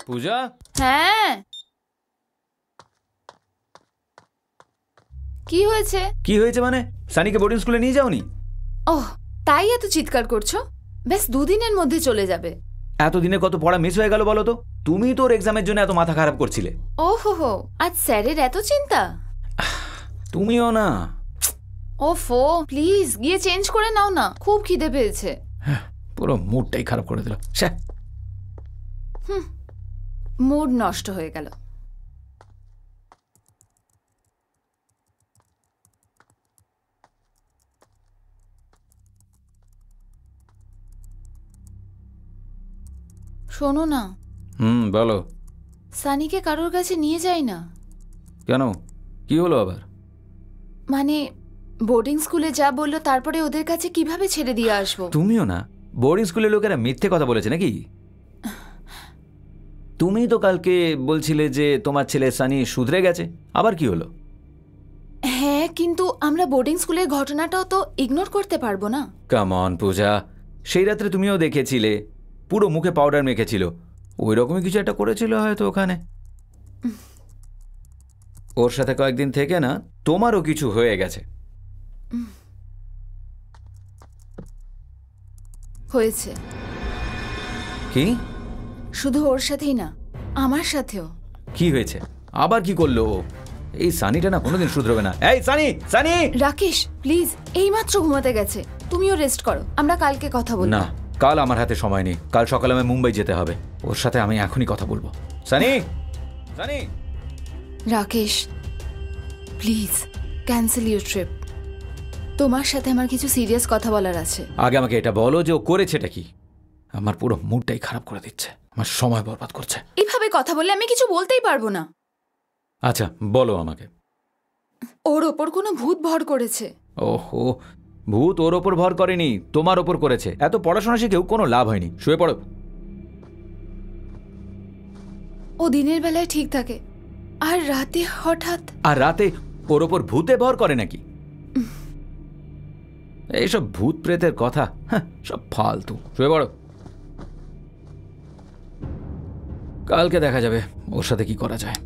পূজা, হ্যাঁ কি হয়েছে? কি হয়েছে মানে? সানিকে বোর্ডিং স্কুলে নিয়ে যাওনি? ওহ, তাই এত চিৎকার করছো? বেশ দুদিনের মধ্যে চলে যাবে। এতদিনে কত পড়া মিস হয়ে গেল বলো তো? তুমি তোর এক্সামের জন্য এত মাথা খারাপ করছিলে। ওহো হো, আজ স্যারের এত চিন্তা? তুমিও না। ওফো, প্লিজ গিয়ে চেঞ্জ করে নাও না, খুব খিদে পেয়েছে। পুরো মুডটাই খারাপ করে দিল। মুড নষ্ট হয়ে গেল। শোনো না, বলো। সানিকে কারোর কাছে নিয়ে যাই না। কেন, কি হলো আবার? মানে বোর্ডিং স্কুলে যা বললো তারপরে ওদের কাছে কিভাবে ছেড়ে দিয়ে আসবো? তুমিও না, বোর্ডিং স্কুলের লোকেরা মিথ্যে কথা বলেছে নাকি? তুমি তো কালকে বলছিলে যে তোমার ছেলে সানি শুধরে গেছে, আবার কি হলো? হ্যাঁ, কিন্তু আমরা বোর্ডিং স্কুলের ঘটনাটাও তো ইগনোর করতে পারবো না। কাম অন পূজা, সেই রাত্রে তুমিও দেখেছিলে পুরো মুখে পাউডার মেখেছিল। ওই রকমই কিছু একটা করেছিল হয়তো ওখানে। ওর সাথে কয়েকদিন থেকে না তোমারও কিছু হয়ে গেছে। হয়েছে। কি? শুধু ওর সাথেই না, আমার সাথেও। কি হয়েছে? আবার কি করলো? এই সানিটা না কোনোদিন শুধরবে না। এই সানি, সানি! রাকেশ প্লিজ, এইমাত্র ঘুমাতে গেছে, তুমিও রেস্ট করো, আমরা কালকে কথা বলবো। না, কাল আমার হাতে সময় নেই। কাল সকালে আমি মুম্বাই যেতে হবে। ওর সাথে আমি এখনই কথা বলবো। Sunny, Sunny! Rakesh please cancel your trip. তোমার সাথে আমার কিছু সিরিয়াস কথা বলার আছে। আগে আমাকে এটা বলো যে ও করেছেটা কি। আমার পুরো মুডটাই খারাপ করে দিচ্ছে, আমার সময় বরবাদ করছে। এভাবে কথা বললে আমি কিছু বলতেই পারবো না। আচ্ছা বলো আমাকে। ওর ওপর কোনো ভূত ভর করেছে। ওহো, ভূত ওর ওপর ভর করেনি, তোমার ওপর করেছে। এত পড়াশোনা শিখেও কোনো লাভ হয়নি, শুয়ে পড়ো। ও দিনের বেলায় ঠিক থাকে, আর রাতে হঠাৎ। আর রাতে ওর ওপর ভূতে ভর করে নাকি? এইসব ভূত প্রেতের কথা, হ্যাঁ, সব ফালতু। শুয়ে পড়ো, কালকে দেখা যাবে ওর সাথে কি করা যায়।